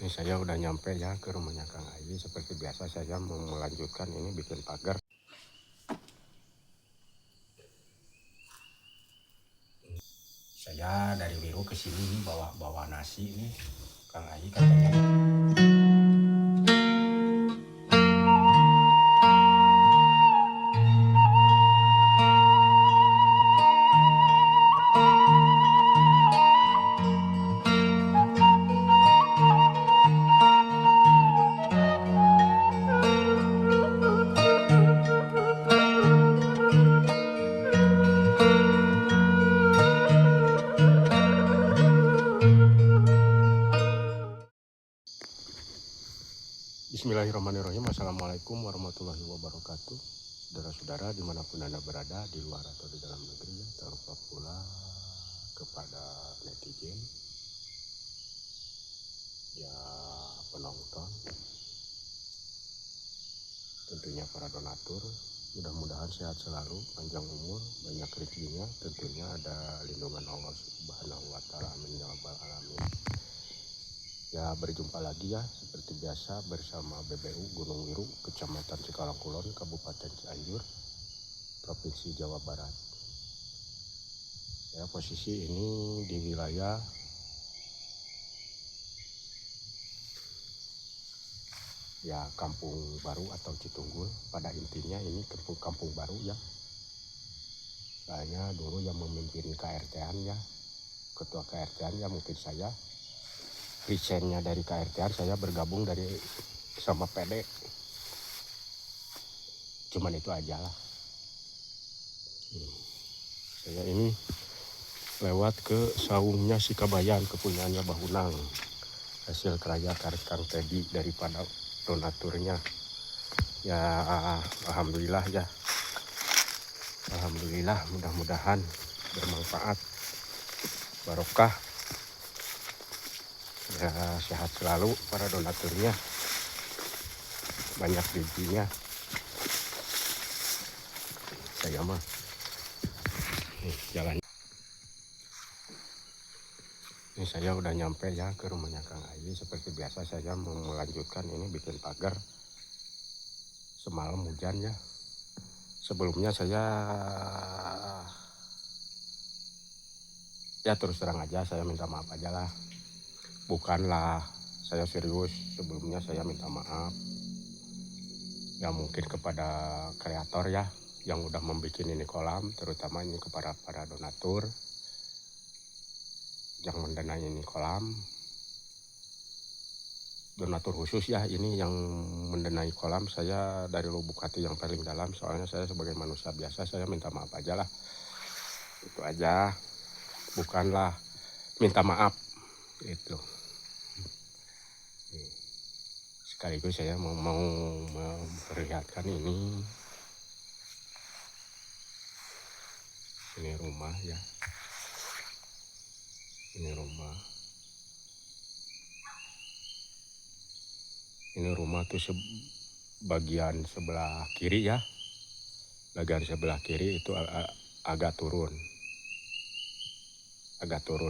Ini saya udah nyampe ya ke rumahnya Kang Ayi. Seperti biasa saya mau melanjutkan ini bikin pagar. Saya dari Wiru ke sini bawa nasi nih. Kang Ayi katanya Bismillahirrahmanirrahim. Assalamualaikum warahmatullahi wabarakatuh. Saudara-saudara dimanapun Anda berada, di luar atau di dalam negeri, tak lupa pula kepada netizen, ya penonton, tentunya para donatur. Mudah-mudahan sehat selalu, panjang umur, banyak rezekinya, tentunya ada lindungan Allah Subhanahu wa Ta'ala. Amin ya rabbal alamin. Ya, berjumpa lagi ya seperti biasa bersama BBU Gunung Wiru, Kecamatan Cikalangkulon, Kabupaten Cianjur, Provinsi Jawa Barat. Ya, posisi ini di wilayah ya Kampung Baru atau Citunggul. Pada intinya ini kampung baru ya. Soalnya dulu yang memimpin KRT-an ya, ketua KRT-an ya mungkin saya. Resignnya dari KRT-an, saya bergabung dari sama PD. Cuman itu aja lah. Saya ini lewat ke saungnya si Kabayan, kepunyaannya Bahunang. Hasil kerja Kang Teddy daripada donaturnya. Ya alhamdulillah ya. Alhamdulillah, mudah-mudahan bermanfaat, barokah. Ya, sehat selalu para donaturnya, banyak rezekinya. Saya mah jalan. Ini saya udah nyampe ya ke rumahnya Kang Ayi. Seperti biasa saya mau melanjutkan ini bikin pagar. Semalam hujan ya. Sebelumnya saya ya terus terang aja, saya minta maaf aja lah. Bukanlah saya serius, sebelumnya saya minta maaf. Ya mungkin kepada kreator ya yang udah membuat ini kolam, terutama ini kepada para donatur yang mendanai ini kolam. Donatur khusus ya ini yang mendanai kolam, saya dari lubuk hati yang paling dalam, soalnya saya sebagai manusia biasa saya minta maaf aja lah. Itu aja, bukanlah minta maaf itu. Sekaligus saya mau memperlihatkan ini rumah ya, ini rumah tuh bagian sebelah kiri ya, bagian sebelah kiri itu agak turun, nggak tahu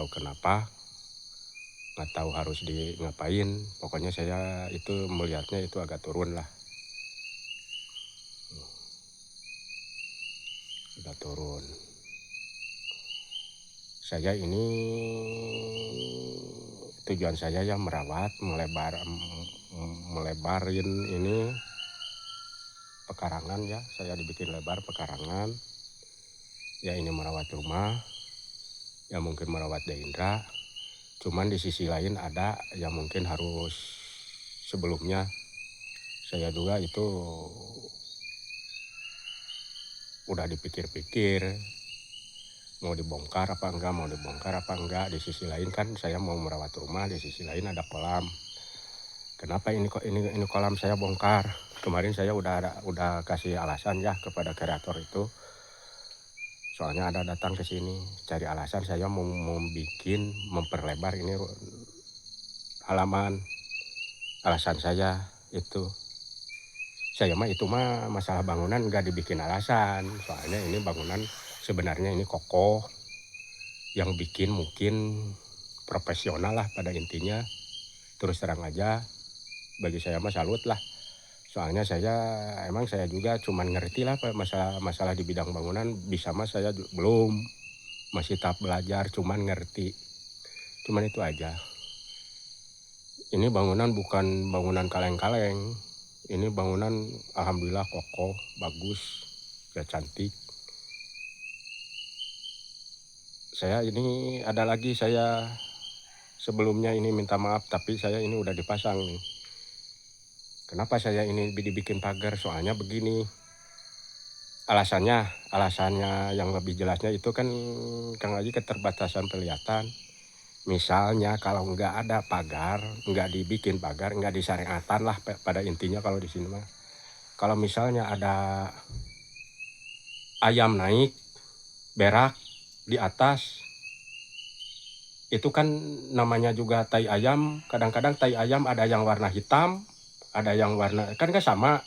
kenapa, nggak tahu harus di ngapain, pokoknya saya itu melihatnya itu agak turun lah, agak turun. Saya ini tujuan saya ya merawat, melebarin ini pekarangan ya, saya dibikin lebar pekarangan ya, ini merawat rumah ya, mungkin merawat daerah. Cuman di sisi lain ada yang mungkin harus sebelumnya saya juga itu udah dipikir-pikir mau dibongkar apa enggak. Di sisi lain kan saya mau merawat rumah, di sisi lain ada kolam. Kenapa ini kolam saya bongkar? Kemarin saya udah kasih alasan ya kepada kreator itu. Soalnya ada datang ke sini cari alasan saya mau bikin memperlebar ini halaman. Alasan saya itu, saya mah itu mah masalah bangunan nggak dibikin alasan. Soalnya ini bangunan sebenarnya ini kokoh, yang bikin mungkin profesional lah pada intinya. terus terang aja bagi saya mah salut lah. Soalnya saya juga cuman ngerti lah masalah di bidang bangunan, bisa mah saya belum, masih tahap belajar cuman ngerti. Cuman itu aja. Ini bangunan bukan bangunan kaleng-kaleng. Ini bangunan alhamdulillah kokoh, bagus, ya cantik. Saya ini ada lagi sebelumnya ini minta maaf tapi saya ini udah dipasang nih. Kenapa saya ini dibikin pagar? Soalnya begini. Alasannya yang lebih jelasnya itu kan Kang Aji keterbatasan penglihatan. Misalnya kalau nggak ada pagar, nggak dibikin pagar, nggak disyariatan lah pada intinya kalau di sini mah. Kalau misalnya ada ayam naik, berak di atas, itu kan namanya juga tai ayam. Kadang-kadang tai ayam ada yang warna hitam, ada yang warna, kan nggak sama.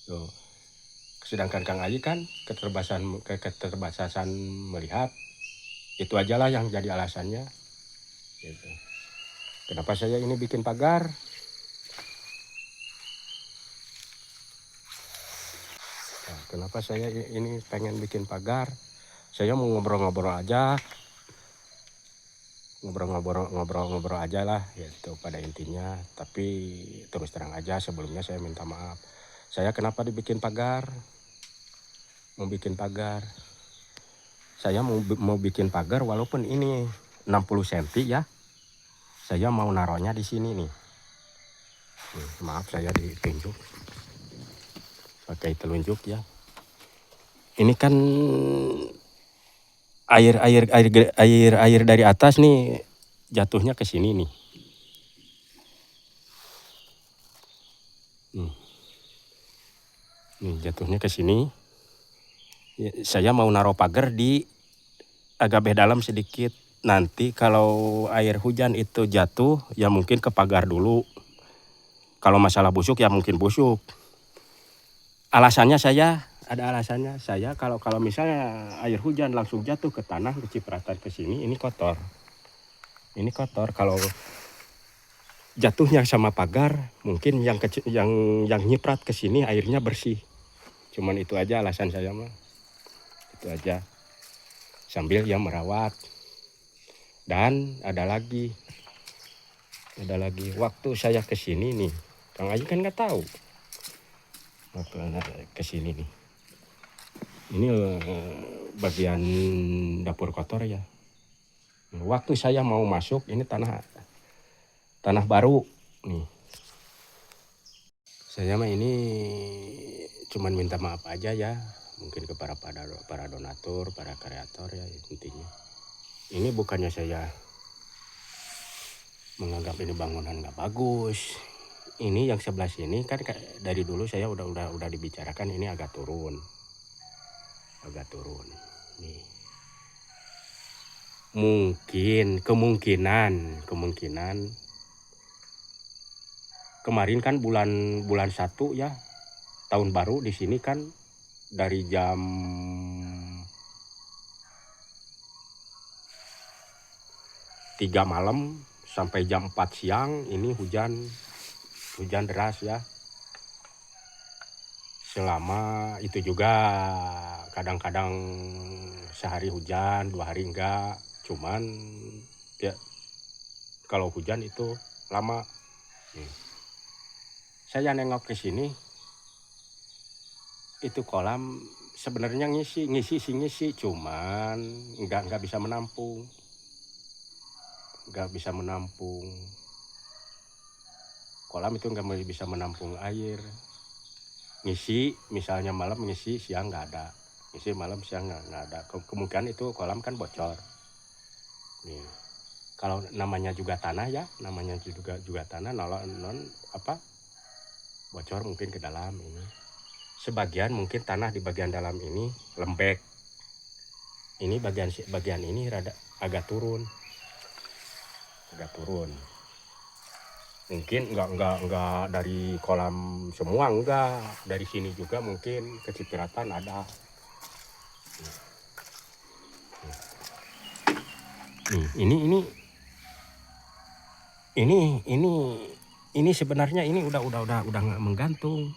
Tuh. Sedangkan Kang Aji kan keterbatasan melihat. Itu aja lah yang jadi alasannya. Gitu. Kenapa saya ini bikin pagar? Nah, kenapa saya ini pengen bikin pagar? Saya mau ngobrol-ngobrol aja, ngobrol-ngobrol aja lah, gitu pada intinya. Tapi terus terang aja sebelumnya saya minta maaf. Saya kenapa dibikin pagar? Mau bikin pagar. Saya mau bikin pagar walaupun ini 60 cm ya. Saya mau naruhnya di sini nih. Maaf saya ditunjuk. Pakai telunjuk ya. Ini kan air dari atas nih jatuhnya ke sini nih. Nih jatuhnya ke sini. Saya mau naruh pagar di agak dalam sedikit. Nanti kalau air hujan itu jatuh ya mungkin ke pagar dulu. Kalau masalah busuk ya mungkin busuk. Alasannya ada alasannya. Saya kalau misalnya air hujan langsung jatuh ke tanah, kecipratan ke sini, ini kotor. Ini kotor. Kalau jatuhnya sama pagar, mungkin yang nyiprat ke sini airnya bersih. Cuman itu aja alasan saya mah. Itu aja. Sambil ya merawat. Dan ada lagi waktu saya ke sini nih, Kang Aji kan nggak tahu. Waktu ke sini nih. Ini bagian dapur kotor ya. Waktu saya mau masuk ini tanah baru nih. Saya mah ini cuman minta maaf aja ya, mungkin ke para donatur, para kreator ya intinya. Ini bukannya saya menganggap ini bangunan nggak bagus. Ini yang sebelah sini kan dari dulu saya udah dibicarakan ini agak turun. Nih. Kemungkinan kemarin kan bulan 1 ya, tahun baru di sini kan dari jam 3 malam sampai jam 4 siang ini hujan deras ya. Selama itu juga kadang-kadang sehari hujan, 2 hari enggak. Cuman ya kalau hujan itu lama. Saya nengok ke sini, itu kolam sebenarnya ngisi, cuman nggak bisa menampung. Kolam itu nggak bisa menampung air. Ngisi, misalnya malam ngisi, siang nggak ada. Ngisi malam, siang nggak ada. Kemungkinan itu kolam kan bocor. Nih, kalau namanya juga tanah ya, bocor mungkin ke dalam ini. Sebagian mungkin tanah di bagian dalam ini lembek. Ini bagian ini agak turun. Mungkin enggak dari kolam semua, enggak. Dari sini juga mungkin kecipratan ada. Nih, ini Ini sebenarnya ini udah nggak menggantung.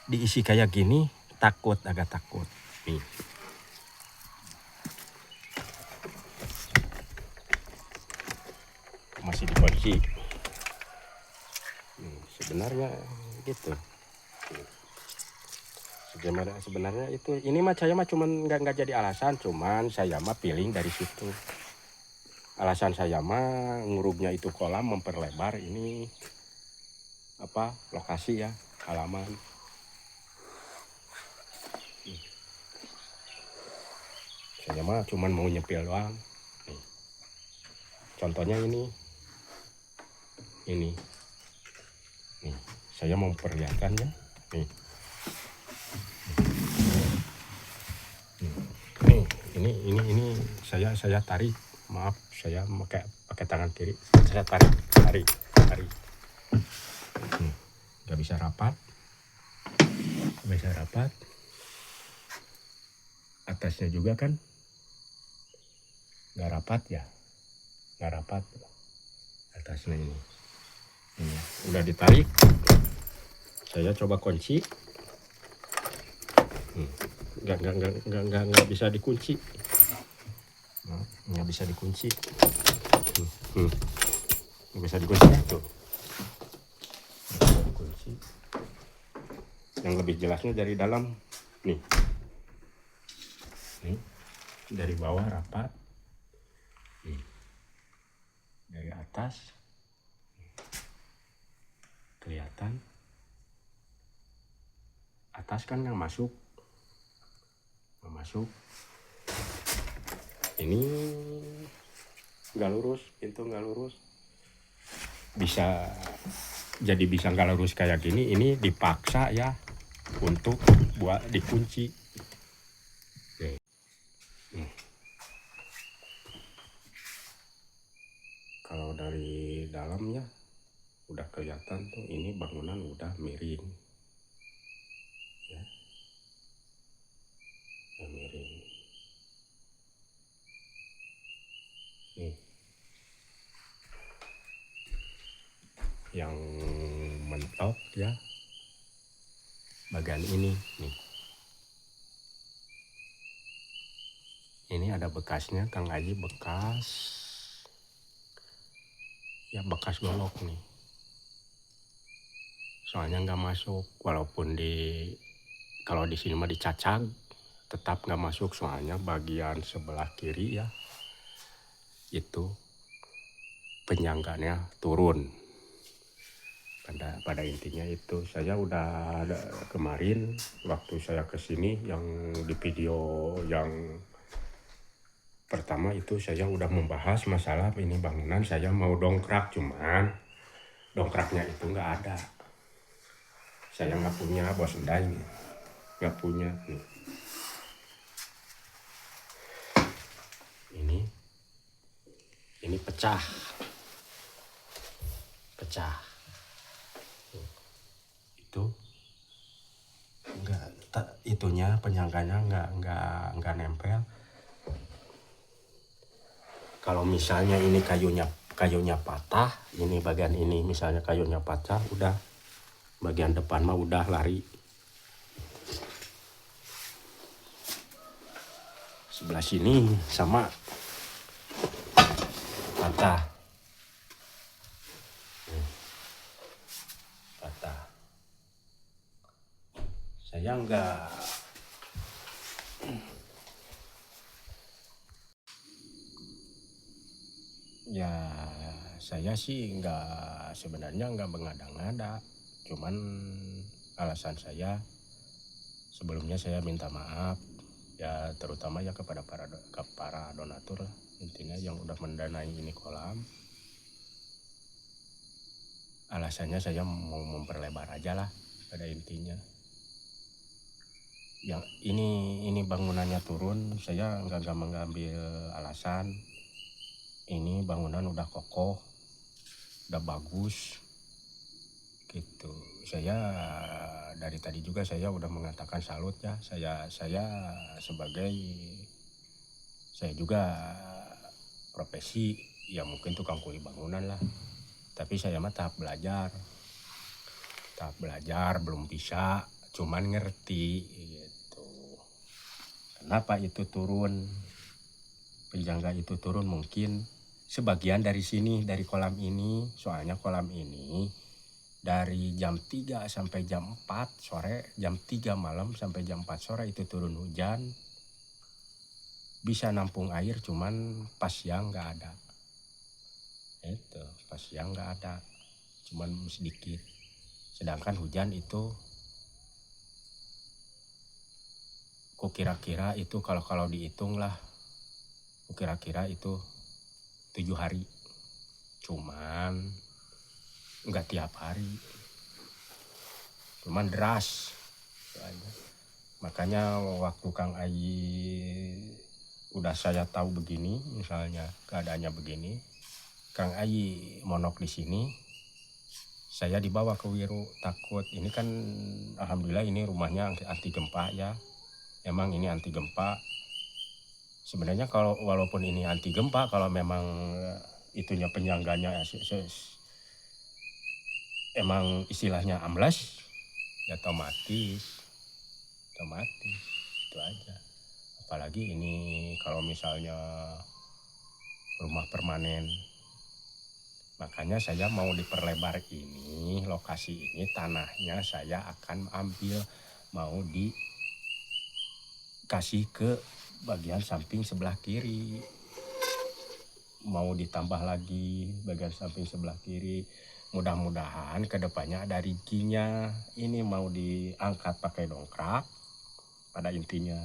Diisi kayak gini agak takut. Nih. Masih dikunci. Sebenarnya gitu. Sebenarnya itu ini mah saya mah cuman nggak jadi alasan, cuman saya mah feeling dari situ. Alasan saya mah nguruknya itu kolam memperlebar ini lokasi ya, halaman. Saya mah cuman mau nyepil doang. Nih. Contohnya ini. Nih, saya mau memperlihatkannya. Nih. Ini saya tarik. Maaf, saya pakai tangan kiri. Saya tarik. Nggak bisa rapat. Atasnya juga kan nggak rapat. Atasnya ini udah ditarik. Saya coba kunci. Nggak bisa dikunci. Nggak bisa dikunci. Nggak bisa dikunci tuh. Dikunci. Yang lebih jelasnya dari dalam nih. Dari bawah rapat. Dari atas kelihatan. Atas kan nggak masuk. Ini nggak lurus, pintu nggak lurus. Bisa nggak lurus kayak gini. Ini dipaksa ya untuk buat dikunci. Kalau dari dalamnya udah kelihatan tuh ini bangunan udah miring. Ya. Miring. Nih. Yang mentok ya. Bagian ini nih. Ini ada bekasnya, Kang Aji, bekas golok nih. Soalnya nggak masuk, walaupun kalau di sini mah dicacag, tetap nggak masuk soalnya bagian sebelah kiri ya itu penyangganya turun. Pada intinya itu saya udah kemarin waktu saya kesini yang di video yang pertama itu saya udah membahas masalah ini bangunan saya mau dongkrak, cuman dongkraknya itu nggak ada. Saya nggak punya bos endai, nggak punya. Ini pecah. Itu itunya penyangganya nggak nempel. Kalau misalnya ini kayunya patah, ini bagian ini misalnya kayunya patah, udah bagian depan mah udah lari. Sebelah sini sama patah. Saya saya sih sebenarnya nggak mengada-ngada, cuman alasan saya sebelumnya saya minta maaf ya, terutama ya kepada para donatur lah, intinya yang udah mendanai ini kolam. Alasannya saya mau memperlebar aja lah pada intinya. Yang ini bangunannya turun, saya nggak mengambil alasan. Ini bangunan udah kokoh, udah bagus, gitu. Saya dari tadi juga saya udah mengatakan salut ya. Saya juga profesi ya mungkin tukang kuli bangunan lah. Tapi saya mah tahap belajar belum bisa, cuman ngerti gitu. Kenapa itu turun, penjangga itu turun mungkin sebagian dari sini, dari kolam ini. Soalnya kolam ini dari jam 3 sampai jam 4 sore, jam 3 malam sampai jam 4 sore itu turun hujan. Bisa nampung air cuman pas siang nggak ada. Itu pas siang nggak ada, cuman sedikit. Sedangkan hujan itu kukira-kira itu kalau dihitung lah, kukira-kira itu 7 hari. Cuman nggak tiap hari, cuman deras. Makanya waktu Kang Ayi udah saya tahu begini, misalnya keadaannya begini, Kang Ayi monok di sini, saya dibawa ke Wiru. Takut ini kan alhamdulillah ini rumahnya anti gempa ya. Emang ini anti gempa. Sebenarnya kalau walaupun ini anti gempa, kalau memang itunya penyangganya emang istilahnya amblas, ya otomatis itu aja. Apalagi ini kalau misalnya rumah permanen, makanya saya mau diperlebar ini, lokasi ini, tanahnya saya akan ambil, mau dikasih ke bagian samping sebelah kiri, mau ditambah lagi bagian samping sebelah kiri. Mudah-mudahan kedepannya ada rezekinya. Ini mau diangkat pakai dongkrak, pada intinya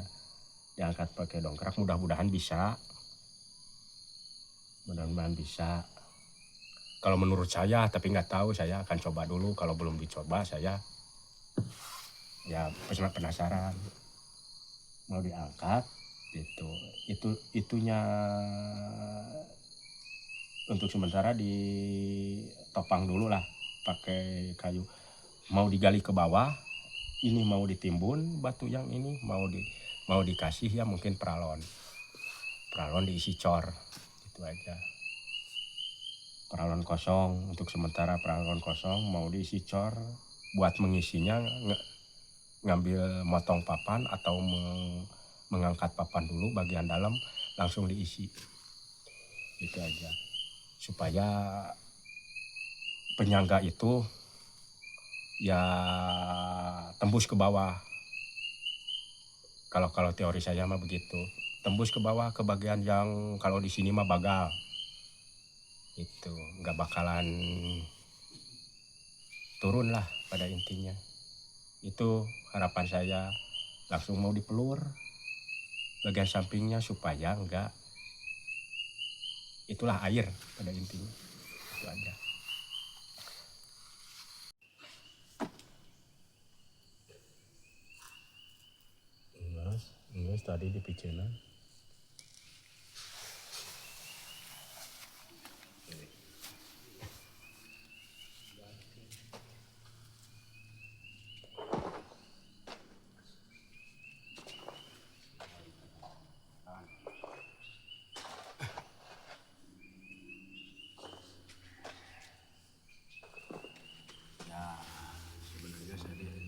diangkat pakai dongkrak, mudah-mudahan bisa. Kalau menurut saya, tapi nggak tahu, saya akan coba dulu. Kalau belum dicoba saya ya penasaran mau diangkat gitu. Itunya untuk sementara ditopang dulu lah pakai kayu. Mau digali ke bawah, ini mau ditimbun batu yang ini, mau dikasih ya mungkin pralon diisi cor, itu aja. Pralon kosong, untuk sementara pralon kosong mau diisi cor. Buat mengisinya ngambil motong papan atau mengangkat papan dulu bagian dalam langsung diisi, itu aja. Supaya penyangga itu ya tembus ke bawah. Kalau teori saya mah begitu, tembus ke bawah ke bagian yang kalau di sini mah bagal. Itu nggak bakalan turun lah pada intinya. Itu harapan saya, langsung mau dipelur bagian sampingnya supaya enggak, itulah air pada intinya. Itu aja. Enggak tadi di Picena.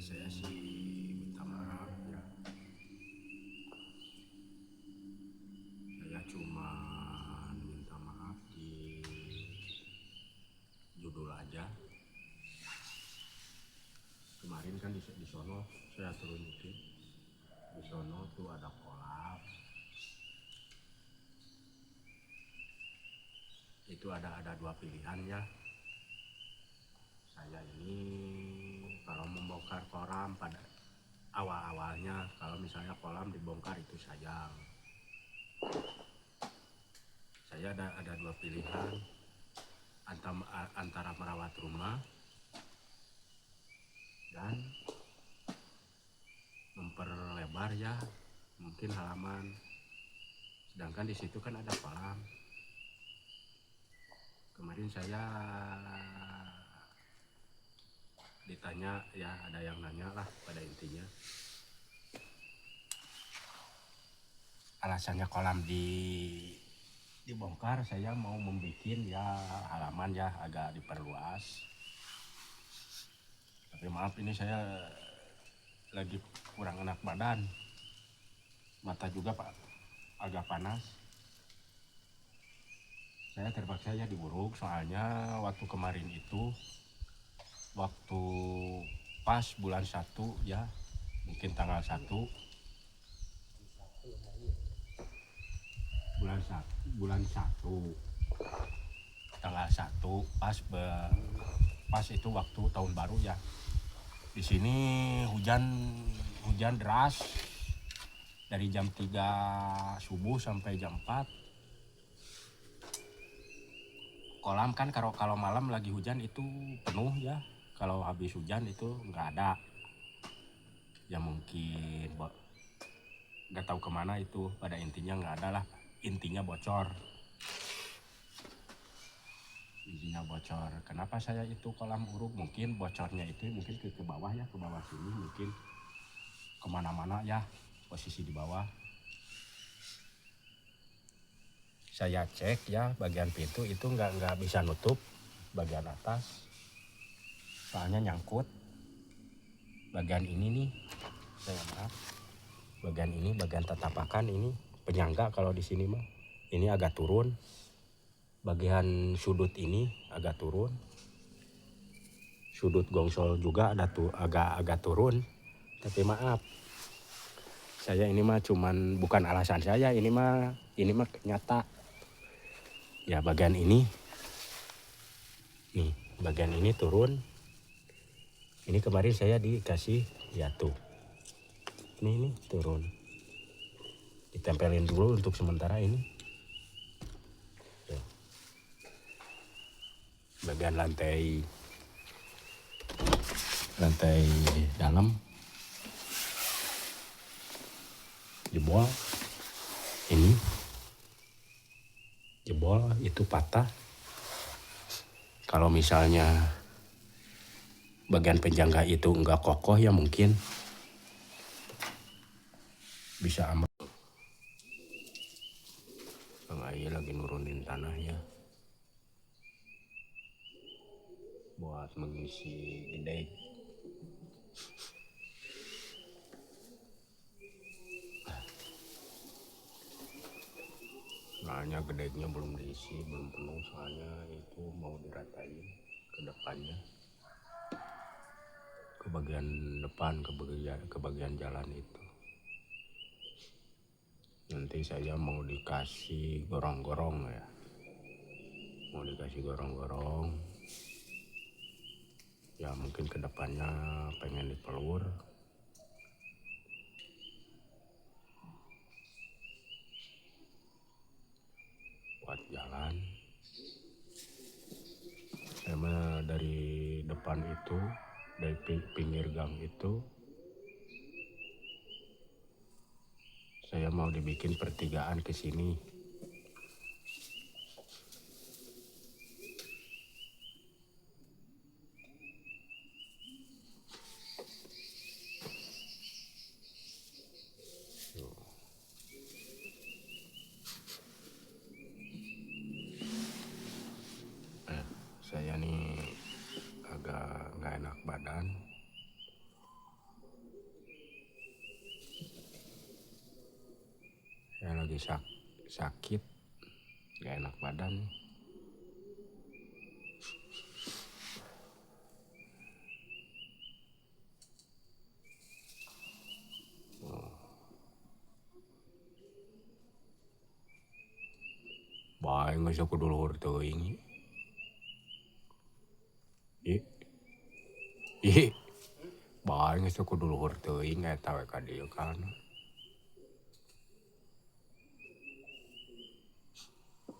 Saya sih minta maaf ya. Saya cuma minta maaf di judul aja. Kemarin kan di sono saya turun itu. Di sono tuh ada kolam. Itu ada dua pilihan ya. Saya ini kalau membongkar kolam pada awal-awalnya, kalau misalnya kolam dibongkar itu sayang. Saya ada dua pilihan, antara merawat rumah dan memperlebar ya mungkin halaman. Sedangkan di situ kan ada kolam. Kemarin saya ditanya ya, ada yang nanya lah pada intinya. Alasannya kolam dibongkar, saya mau membuat ya halaman ya agak diperluas. Tapi maaf ini saya lagi kurang enak badan, mata juga Pak agak panas. Saya terpaksa ya diburuk, soalnya waktu kemarin itu waktu pas bulan 1 ya, mungkin tanggal 1 bulan 1 tanggal 1 pas itu waktu tahun baru ya. Di sini hujan deras dari jam 3 subuh sampai jam 4. Kolam kan kalau malam lagi hujan itu penuh ya. Kalau habis hujan itu nggak ada. Ya mungkin nggak tahu kemana itu. Pada intinya nggak ada lah. Intinya bocor. Kenapa saya itu kolam uruk? Mungkin bocornya itu mungkin ke bawah ya, ke bawah sini mungkin kemana-mana ya, posisi di bawah. Saya cek ya bagian pintu itu nggak bisa nutup bagian atas, soalnya nyangkut. Bagian ini nih, saya maaf, bagian tatapakan ini penyangga kalau di sini mah, ini agak turun. Bagian sudut ini agak turun. Sudut gongsol juga ada agak turun. Tapi maaf, saya ini mah cuman bukan alasan saya, ini mah nyata. Ya bagian ini, nih bagian ini turun. Ini kemarin saya dikasih ya tuh, ini turun. Ditempelin dulu untuk sementara ini. Ya. Bagian lantai dalam jebol, ini jebol itu patah. Kalau misalnya bagian penjangga itu enggak kokoh ya mungkin bisa aman. Bang Ayi lagi nurunin tanah ya buat mengisi gede. Soalnya gedenya belum diisi, belum penuh, soalnya itu mau diratain ke depannya, ke bagian depan, ke bagian jalan itu. Nanti saya mau dikasih gorong-gorong ya, ya mungkin ke depannya pengen dipelur. Buat jalan. Saya dari depan itu, dari pinggir gang itu, saya mau dibikin pertigaan ke sini. Saya nih agak nggak enak badan. Saya lagi sakit, nggak enak badan. Bae geus kudu luhur teuing. Ih, bae geus kudu luhur teuing eta we ka dieu kana.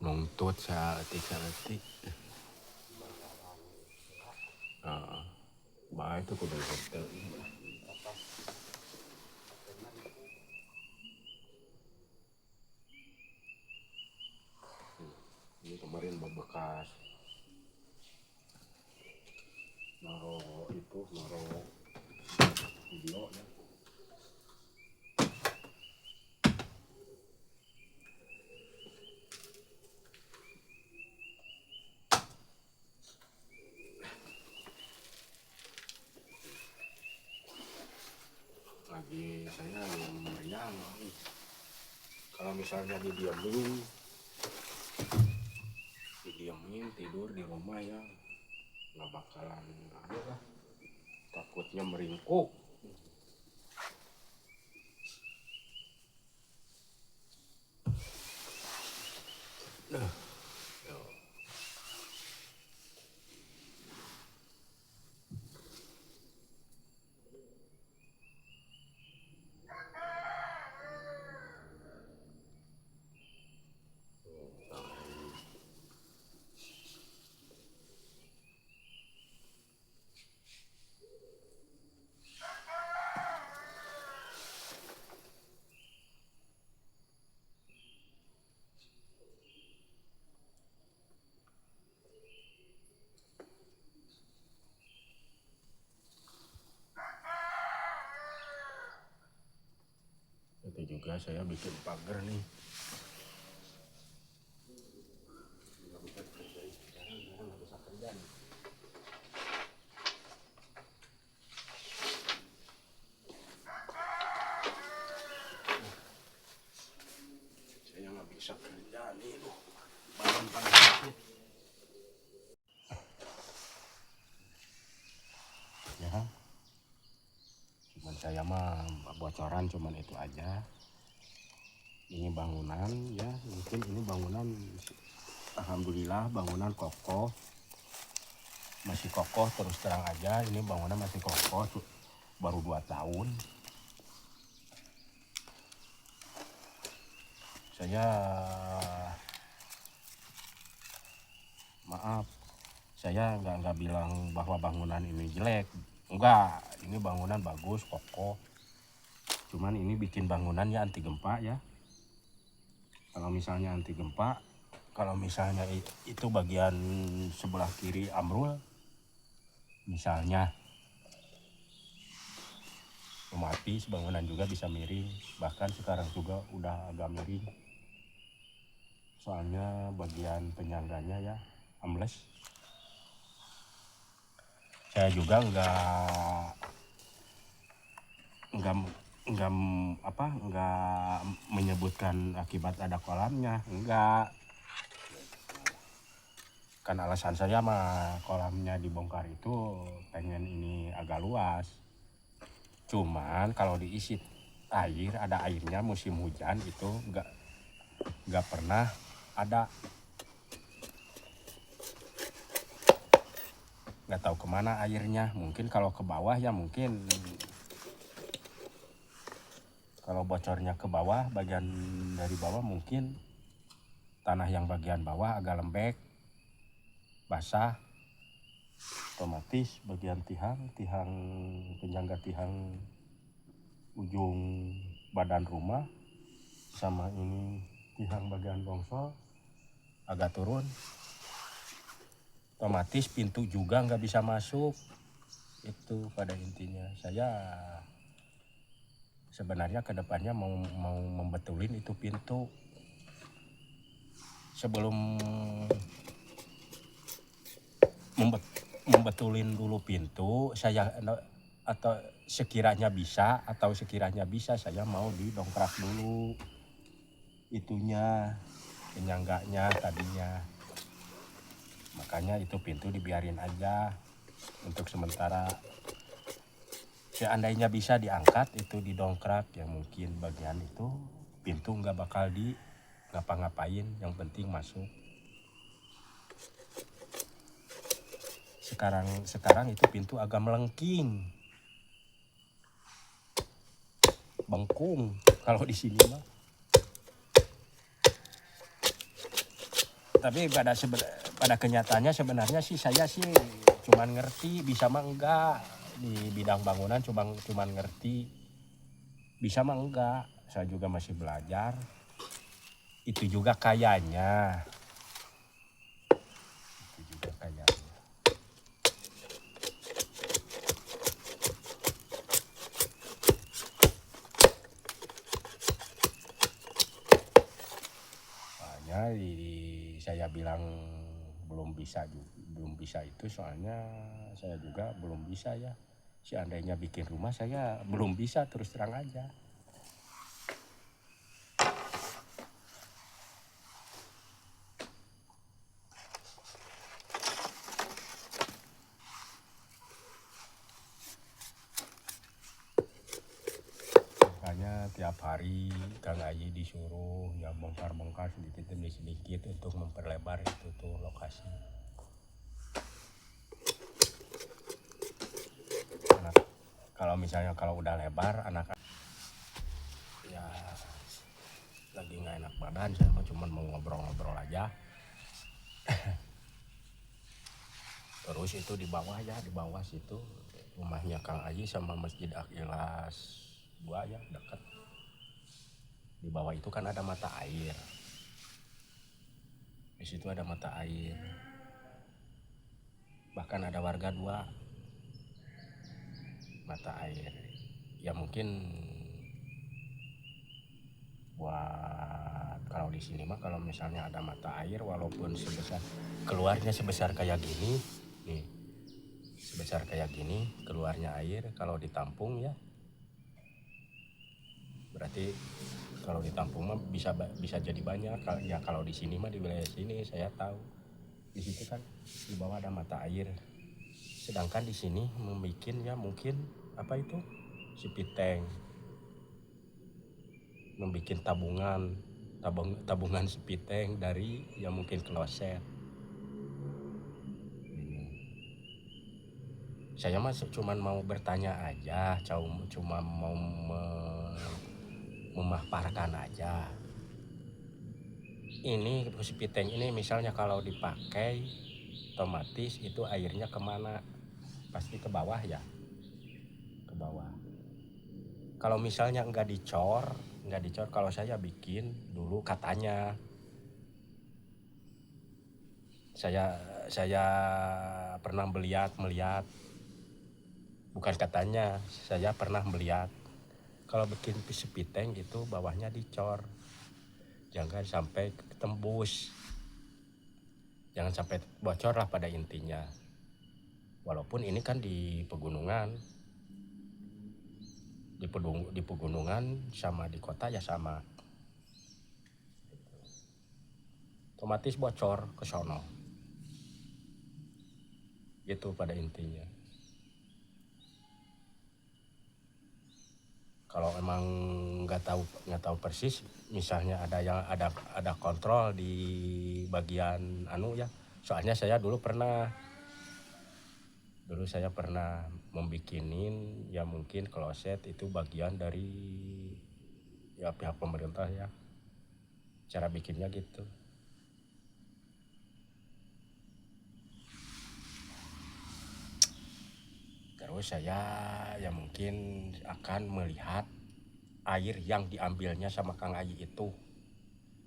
Nungtut saeutik-saeutik. Heeh. Bae teh kudu luhur teuing. Ini kemarin bekas naro video ya. bagi saya yang meriang. Kalau misalnya didiamin tidur di rumah ya nggak bakalan ada lah, takutnya meringkuk. Nah, yo. Itu juga saya bikin pagar nih. Nggak bisa kerja, sekarang nggak bisa kerja nih. Saya nggak bisa kerja nih, badan panas sakit. Ya, cuman saya mah bocoran cuman itu aja. Ini bangunan ya, mungkin ini bangunan alhamdulillah bangunan kokoh, masih kokoh, terus terang aja ini bangunan masih kokoh, baru 2 tahun. Saya maaf, saya nggak bilang bahwa bangunan ini jelek, enggak, ini bangunan bagus, kokoh. Cuman ini bikin bangunannya anti gempa ya. Kalau misalnya anti gempa, kalau misalnya itu bagian sebelah kiri ambrol, misalnya otomatis bangunan juga bisa miring. Bahkan sekarang juga udah agak miring. Soalnya bagian penyangganya ya ambles. Saya juga nggak menyebutkan akibat ada kolamnya, enggak. Kan alasan saya mah kolamnya dibongkar itu pengen ini agak luas. Cuman kalau diisi air, ada airnya musim hujan itu nggak pernah ada. Nggak tahu kemana airnya. Mungkin kalau ke bawah ya mungkin. Kalau bocornya ke bawah, bagian dari bawah mungkin tanah yang bagian bawah agak lembek, basah. Otomatis bagian tiang penyangga tiang ujung badan rumah sama ini tiang bagian bongsor agak turun. Otomatis pintu juga nggak bisa masuk. Itu pada intinya saya sebenarnya kedepannya mau membetulin itu pintu. Sebelum membetulin dulu pintu, saya atau sekiranya bisa saya mau didongkrak dulu itunya, penyangganya tadinya. Makanya itu pintu dibiarin aja untuk sementara. Seandainya bisa diangkat itu didongkrak ya mungkin bagian itu pintu nggak bakal di ngapa-ngapain, yang penting masuk. Sekarang itu pintu agak melengking, bengkung kalau di sini mah. Tapi pada kenyataannya sebenarnya sih saya sih cuman ngerti, bisa mah enggak. Di bidang bangunan cuman ngerti, bisa mah enggak. Saya juga masih belajar. Itu juga kayaknya. Soalnya saya bilang belum bisa itu soalnya saya juga belum bisa ya. Seandainya bikin rumah saya belum bisa, terus terang aja. Makanya tiap hari Kang Ayi disuruh ya bongkar-bongkar sedikit demi sedikit untuk memperlebar itu tuh lokasi. Kalau misalnya kalau udah lebar, anak ya lagi nggak enak badan, saya cuma mau ngobrol-ngobrol aja. Terus itu di bawah ya, di bawah situ rumahnya Kang Ayi sama Masjid Al-Ikhlas 2 ya, dekat. Di bawah itu kan ada mata air. Di situ ada mata air. Bahkan ada warga 2 mata air. Ya mungkin buat kalau di sini mah kalau misalnya ada mata air walaupun sebesar keluarnya sebesar kayak gini nih, sebesar kayak gini keluarnya air, kalau ditampung ya berarti kalau ditampung mah bisa jadi banyak. Ya kalau di sini mah di wilayah sini saya tahu di situ kan di bawah ada mata air, sedangkan di sini membuat ya mungkin apa itu sepiteng, membuat tabungan sepiteng dari ya mungkin kloset. Saya mah cuma mau bertanya aja, cuma mau memaparkan aja. Ini sepiteng ini misalnya kalau dipakai otomatis itu airnya kemana? Pasti ke bawah ya, ke bawah. Kalau misalnya nggak dicor kalau saya bikin dulu katanya, saya pernah melihat, bukan katanya, saya pernah melihat kalau bikin sepiteng itu bawahnya dicor, jangan sampai tembus, jangan sampai bocor lah pada intinya. Walaupun ini kan di pegunungan, di pegunungan sama di kota ya sama, otomatis bocor ke sono gitu pada intinya. Kalau emang nggak tahu persis, misalnya ada kontrol di bagian anu ya, soalnya saya dulu saya pernah membikinin ya mungkin kloset itu bagian dari ya pihak pemerintah ya, cara bikinnya gitu. Terus saya ya mungkin akan melihat air yang diambilnya sama Kang Ayi itu,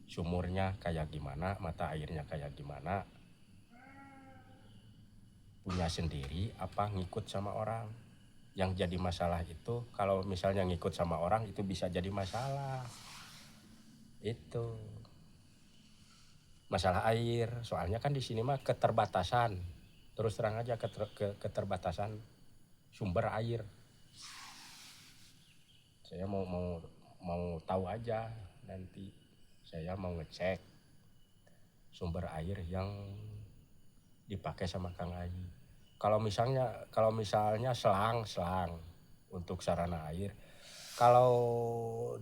sumurnya kayak gimana, mata airnya kayak gimana, punya sendiri apa ngikut sama orang. Yang jadi masalah itu kalau misalnya ngikut sama orang itu bisa jadi masalah, itu masalah air. Soalnya kan di sini mah keterbatasan, terus terang aja keterbatasan sumber air. Saya mau tahu aja, nanti saya mau ngecek sumber air yang dipakai sama Kang Ayi. Kalau misalnya selang untuk sarana air, kalau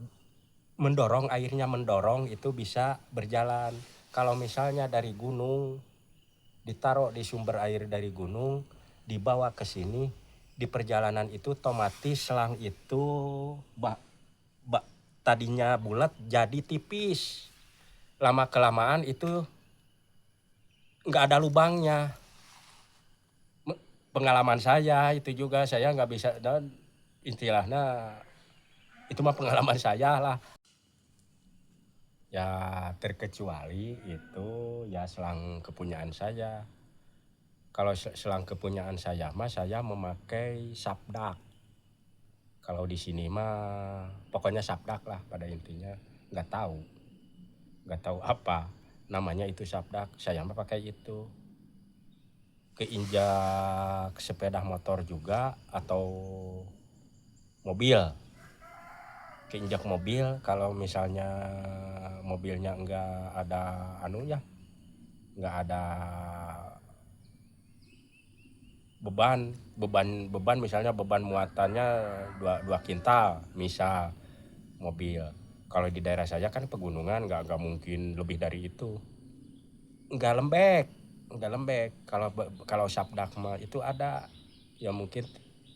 airnya mendorong itu bisa berjalan. Kalau misalnya dari gunung ditaruh di sumber air dari gunung dibawa ke sini, di perjalanan itu otomatis selang itu tadinya bulat jadi tipis, lama kelamaan itu nggak ada lubangnya. Pengalaman saya itu juga, saya nggak bisa, dan istilahnya itu mah pengalaman saya lah ya, terkecuali itu ya selang kepunyaan saya. Kalau selang kepunyaan saya mah saya memakai sabdak. Kalau di sini mah pokoknya sabdak lah pada intinya, nggak tahu apa namanya itu sabdak, saya mah pakai itu. keinjak sepeda motor juga atau mobil. Keinjak mobil, kalau misalnya mobilnya enggak ada anunya, enggak ada beban misalnya beban muatannya 2 kintal misal mobil. Kalau di daerah saya kan pegunungan nggak mungkin lebih dari itu. Nggak lembek, nggak lembek. Kalau sabdak mah itu ada ya mungkin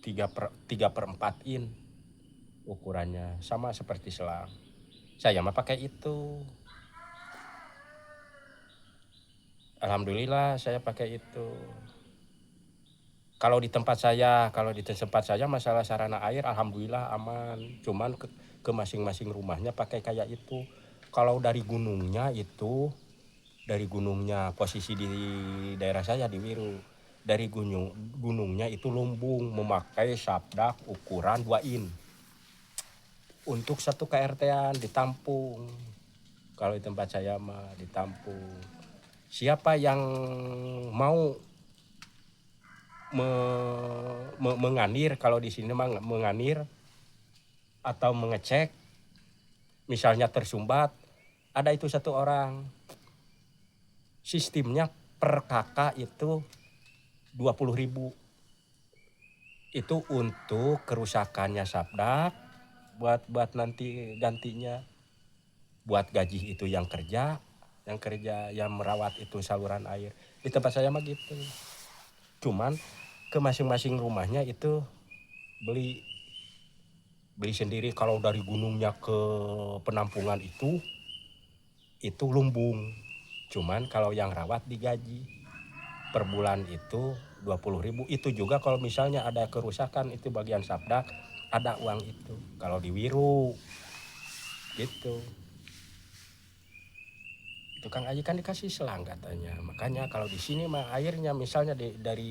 3/4 in ukurannya, sama seperti selang. Saya mah pakai itu. Alhamdulillah saya pakai itu. Kalau di tempat saya masalah sarana air alhamdulillah aman. Cuman ke masing-masing rumahnya pakai kayak itu. Kalau dari gunungnya posisi di daerah saya di Wiru. Dari gunungnya itu lumbung memakai sabdak ukuran 2 in. Untuk satu KRT-an ditampung. Kalau di tempat saya mah ditampung. Siapa yang mau menganir, kalau di sini mah menganir atau mengecek, misalnya tersumbat, ada itu 1 orang. Sistemnya per kakak itu 20.000. Itu untuk kerusakannya sabdak, buat nanti gantinya, buat gaji itu yang kerja yang merawat itu saluran air. Di tempat saya mah gitu. Cuman ke masing-masing rumahnya itu beli sendiri. Kalau dari gunungnya ke penampungan itu lumbung. Cuman kalau yang rawat digaji per bulan itu 20.000. Itu juga kalau misalnya ada kerusakan itu bagian sabdak ada uang itu. Kalau di Wiru gitu. Tukang air kan dikasih selang katanya. Makanya kalau di sini mah airnya misalnya dari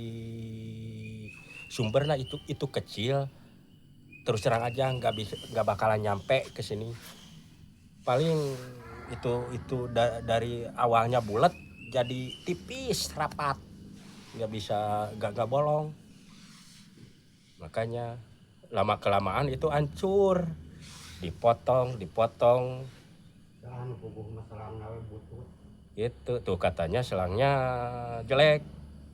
sumbernya itu kecil, terus terang aja nggak bakalan nyampe ke sini. Paling itu dari awalnya bulat jadi tipis rapat, nggak bolong. Makanya lama kelamaan itu hancur, dipotong itu tuh katanya selangnya jelek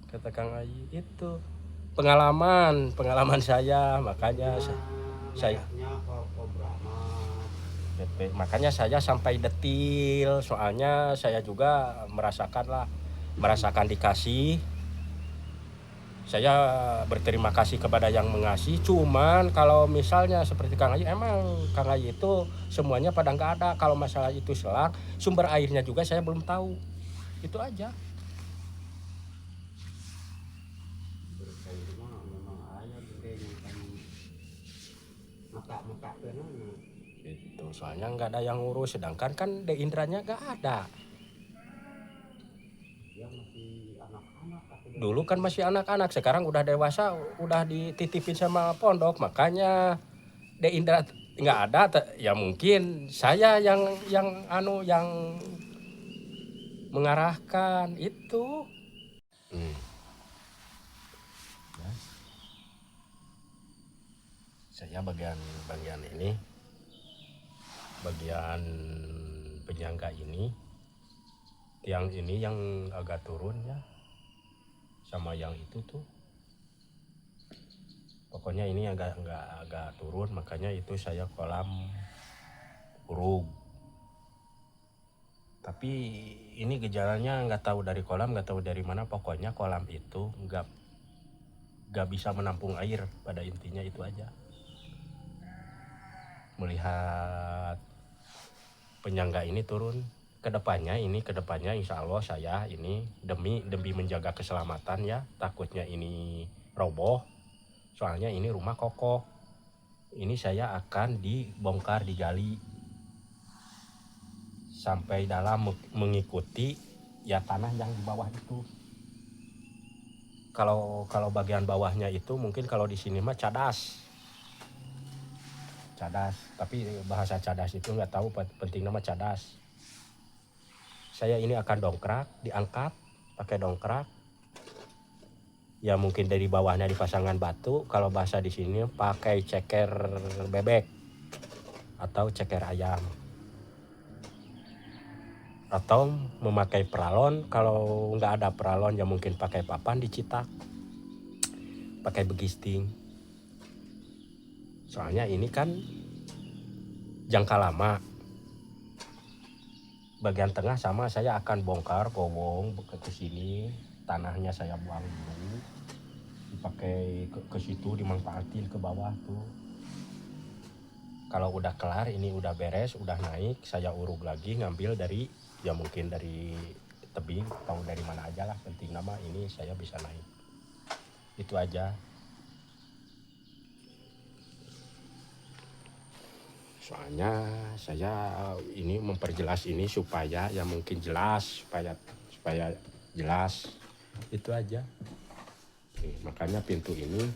kata Kang Ayi. Itu pengalaman saya, makanya saya sampai detil, soalnya saya juga merasakan dikasih. Saya berterima kasih kepada yang mengasih. Cuman kalau misalnya seperti Kang Ayi, emang Kang Ayi itu semuanya pada nggak ada. Kalau masalah itu selang, sumber airnya juga saya belum tahu. Itu aja. Itu soalnya nggak ada yang ngurus, sedangkan kan Indranya nggak ada. Dulu kan masih anak-anak, sekarang udah dewasa, udah dititipin sama pondok. Makanya Indra nggak ada, ya mungkin saya yang mengarahkan itu. Saya bagian ini, bagian penyangga ini, tiang ini yang agak turun ya, sama yang itu tuh. Pokoknya ini agak turun, makanya itu saya kolam urug. Tapi ini gejalanya nggak tahu dari kolam, nggak tahu dari mana. Pokoknya kolam itu nggak bisa menampung air, pada intinya itu aja. Melihat penyangga ini turun, kedepannya insya Allah saya ini demi menjaga keselamatan ya, takutnya ini roboh. Soalnya ini rumah kokoh. Ini saya akan dibongkar, digali sampai dalam mengikuti ya tanah yang di bawah itu. Kalau bagian bawahnya itu mungkin kalau di sini mah cadas. Tapi bahasa cadas itu nggak tahu penting nama cadas. Saya ini akan diangkat pakai dongkrak. Ya mungkin dari bawahnya dipasangkan batu, kalau bahasa di sini pakai ceker bebek atau ceker ayam. Atau memakai peralon, kalau nggak ada peralon ya mungkin pakai papan dicitak, pakai begisting. Soalnya ini kan jangka lama. Bagian tengah sama saya akan bongkar gowong ke sini, tanahnya saya buang dulu, dipakai ke situ, dimanfaatin ke bawah tuh. Kalau udah kelar, ini udah beres, udah naik, saya uruk lagi, ngambil dari ya mungkin dari tebing atau dari mana aja lah, penting nama ini saya bisa naik. Itu aja. Soalnya saya ini memperjelas ini supaya ya mungkin jelas, supaya jelas. Itu aja. Makanya pintu ini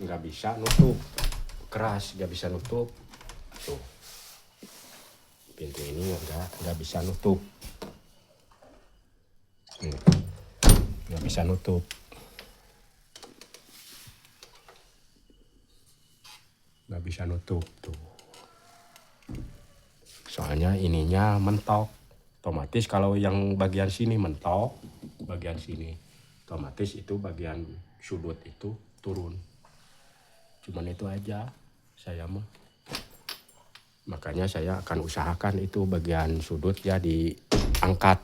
nggak bisa nutup keras, nggak bisa nutup tuh. Pintu ini nggak bisa nutup, nggak bisa nutup. Nggak bisa nutup tuh. Soalnya ininya mentok. Otomatis kalau yang bagian sini mentok, bagian sini otomatis itu bagian sudut itu turun. Cuman itu aja saya mah. Makanya saya akan usahakan itu bagian sudut ya diangkat.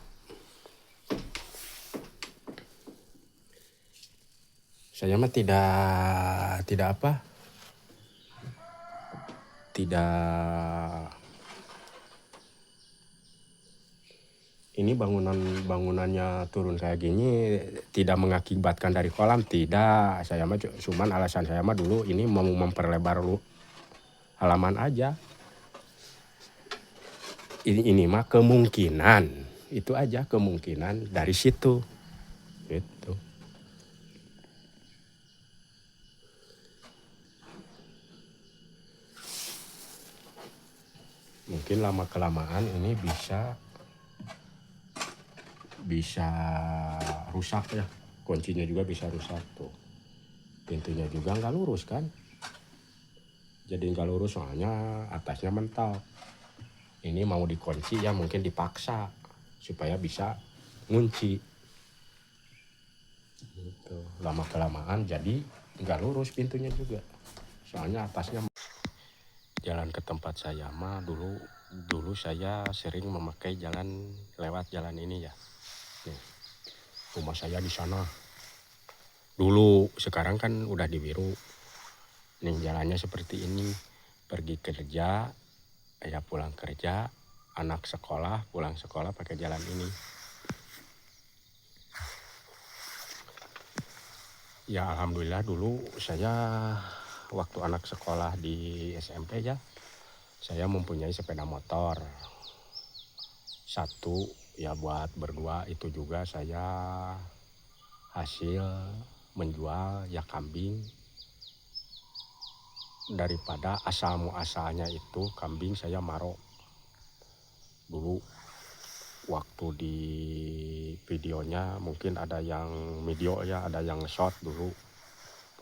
Saya mah tidak apa? Tidak, ini bangunannya turun kayak gini tidak mengakibatkan dari kolam, tidak. Saya mah cuman alasan saya mah dulu ini mau memperlebar halaman aja. Ini mah kemungkinan, itu aja kemungkinan dari situ. Gitu. Mungkin lama kelamaan ini bisa rusak ya, kuncinya juga bisa rusak tuh. Pintunya juga nggak lurus kan, jadi nggak lurus soalnya atasnya mentok. Ini mau dikunci ya mungkin dipaksa supaya bisa ngunci gitu. Lama kelamaan jadi nggak lurus pintunya juga, soalnya atasnya. Jalan ke tempat saya mah dulu saya sering memakai lewat jalan ini ya. Nih, rumah saya di sana dulu, sekarang kan udah dibiru. Nih jalannya seperti ini, pergi kerja, ya pulang kerja, anak sekolah pulang sekolah pakai jalan ini. Ya alhamdulillah dulu saya waktu anak sekolah di SMP ya, saya mempunyai sepeda motor satu ya buat berdua. Itu juga saya hasil menjual ya kambing, daripada asal muasalnya itu kambing saya marok dulu. Waktu di videonya mungkin ada yang video ya, ada yang short dulu.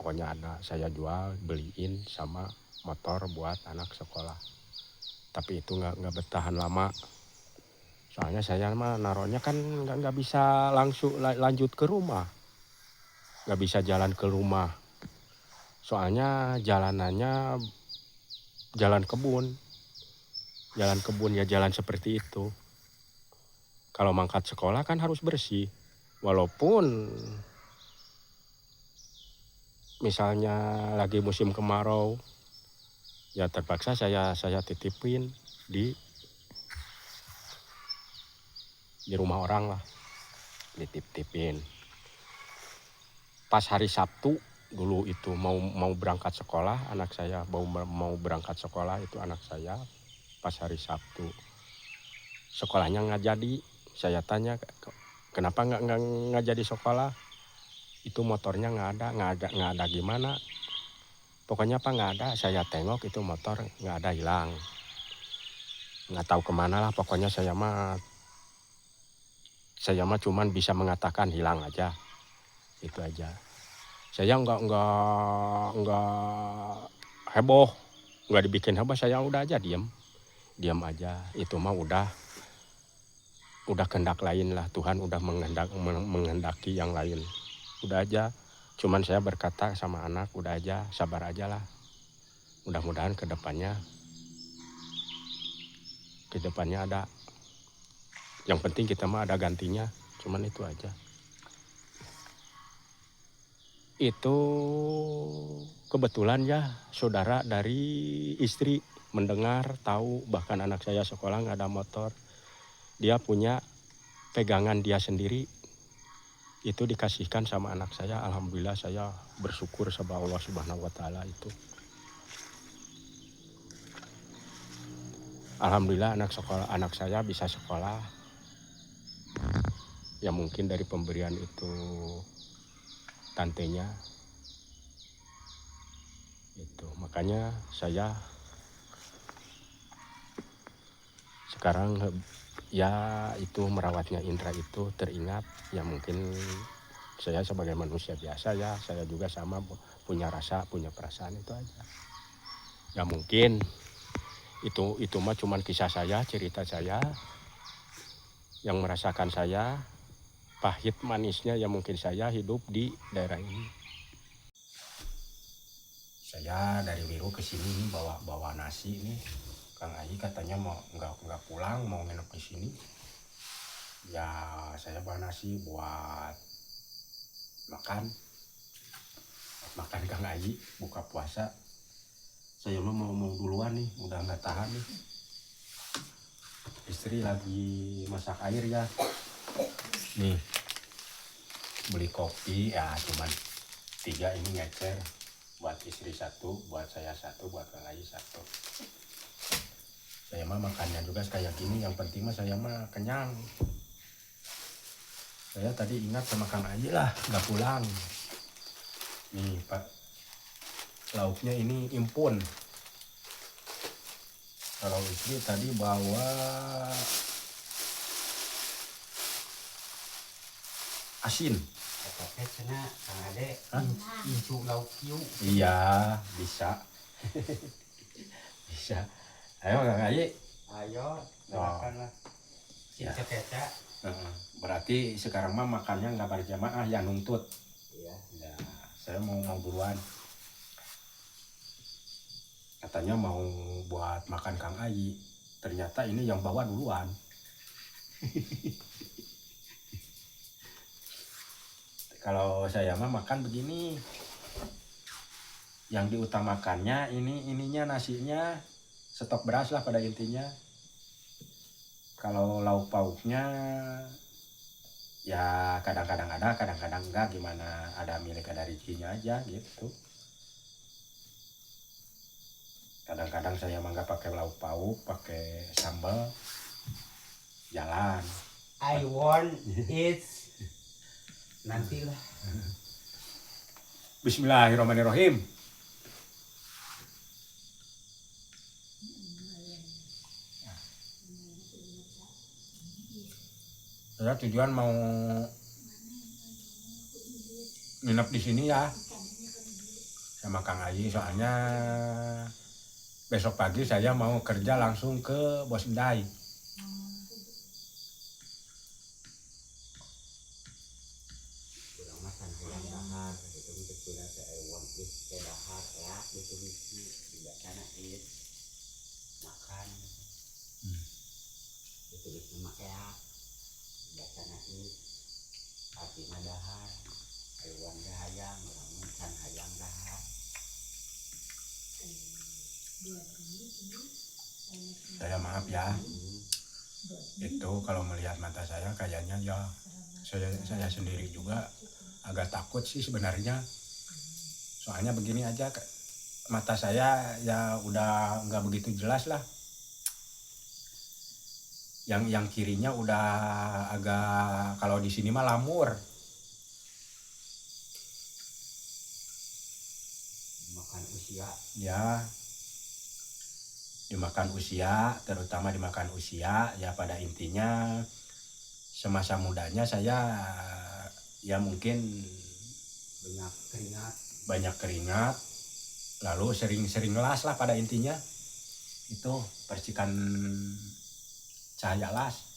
Pokoknya ada saya jual, beliin sama motor buat anak sekolah. Tapi itu nggak bertahan lama. Soalnya saya mah naruhnya kan nggak bisa langsung lanjut ke rumah. Nggak bisa jalan ke rumah. Soalnya jalanannya jalan kebun. Jalan kebun ya jalan seperti itu. Kalau mangkat sekolah kan harus bersih. Walaupun misalnya lagi musim kemarau, ya terpaksa saya titipin di rumah orang lah, dititipin. Pas hari Sabtu dulu itu mau berangkat sekolah, anak saya mau berangkat sekolah itu anak saya pas hari Sabtu. Sekolahnya nggak jadi. Saya tanya kenapa nggak jadi sekolah? Itu motornya nggak ada gimana? Pokoknya apa nggak ada. Saya tengok itu motor nggak ada, hilang. Nggak tahu kemana lah. Pokoknya saya mah cuman bisa mengatakan hilang aja. Itu aja. Saya nggak heboh, nggak dibikin heboh, saya udah aja diam aja. Itu mah udah kehendak lain lah, Tuhan udah menghendaki yang lain. Udah aja. Cuman saya berkata sama anak, udah aja, sabar aja lah. Mudah-mudahan kedepannya ada. Yang penting kita mah ada gantinya. Cuman itu aja. Itu kebetulan ya saudara dari istri mendengar, tahu, bahkan anak saya sekolah nggak ada motor. Dia punya pegangan dia sendiri. Itu dikasihkan sama anak saya. Alhamdulillah saya bersyukur sama Allah Subhanahu wa taala itu. Alhamdulillah anak saya bisa sekolah. Ya mungkin dari pemberian itu tantenya. Itu makanya saya sekarang ya itu merawatnya Indra itu teringat. Ya mungkin saya sebagai manusia biasa ya, saya juga sama punya rasa, punya perasaan, itu aja. Ya mungkin itu mah cuman kisah saya, cerita saya yang merasakan saya, pahit manisnya ya mungkin saya hidup di daerah ini. Saya dari Wiru ke sini bawa nasi nih. Kang Ayi katanya mau nggak pulang, mau nginep di sini. Ya saya bawa nasi buat makan Kang Ayi buka puasa. Saya mah mau duluan nih, udah nggak tahan nih. Istri lagi masak air ya. Nih beli kopi ya cuman 3 ini ngecer. Buat istri 1, buat saya 1, buat Kang Ayi 1. Saya mah makannya juga kayak gini, yang penting mah saya mah kenyang. Saya tadi ingat sama Kang Ayi lah, nggak pulang. Nih Pak, lauknya ini impun. Kalau istri tadi bawa asin. Pakai cina Kang Ade, incu lauk kiu. Iya, bisa. Bisa. Ayo Kang Ayi. Ayo, makan lah. Ya. Keca. Berarti sekarang mah makannya nggak berjamaah, ya nuntut. Iya. Ya, saya mau duluan. Katanya mau buat makan Kang Ayi. Ternyata ini yang bawa duluan. Kalau saya mah makan begini. Yang diutamakannya ininya nasinya, stok beras lah pada intinya. Kalau lauk pauknya ya kadang-kadang ada, kadang-kadang enggak, gimana ada milik ada rezekinya aja gitu. Kadang-kadang saya mah nggak pakai lauk pauk, pakai sambal, jalan. I want it. Nantilah. Bismillahirrahmanirrahim. Saya tujuan mau nginep di sini ya sama Kang Ayi, soalnya besok pagi saya mau kerja langsung ke Bos Endai. Kurang makan hayang dahar, itu betul saya I want it ke dahar ya, betul tidak kana it makan. Betul nama ya, tidak kana it, artinya dahar. I want hayang, orang makan hayang dahar. Saya maaf ya, itu kalau melihat mata saya kayaknya ya saya sendiri juga agak takut sih sebenarnya. Soalnya begini aja, mata saya ya udah nggak begitu jelas lah. Yang kirinya udah agak, kalau di sini mah lamur. Makan usia. Ya, dimakan usia, terutama dimakan usia. Ya pada intinya semasa mudanya saya ya mungkin banyak keringat, lalu sering-sering las lah pada intinya. Itu percikan cahaya las.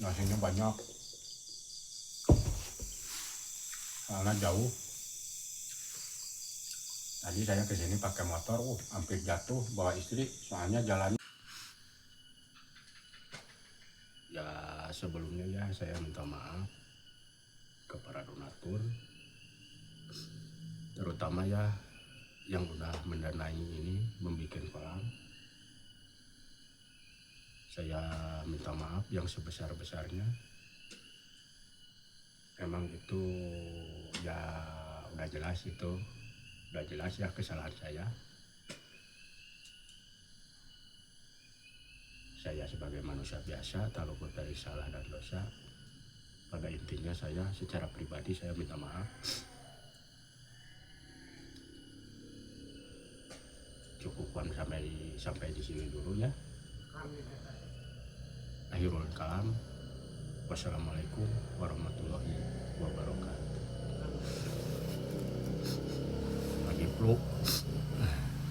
Nasinya banyak, karena jauh. Tadi saya kesini pakai motor, hampir jatuh bawa istri, soalnya jalan. Ya sebelumnya ya saya minta maaf ke para donatur, terutama ya yang udah mendanai ini membuat kolam. Saya minta maaf yang sebesar-besarnya. Emang itu ya udah jelas ya kesalahan saya. Saya sebagai manusia biasa tak luput dari salah dan dosa. Pada intinya saya secara pribadi saya minta maaf. Cukupkan sampai di sini dulu ya. Akhirul kalam. Wassalamualaikum warahmatullahi wabarakatuh. Lagi peluk.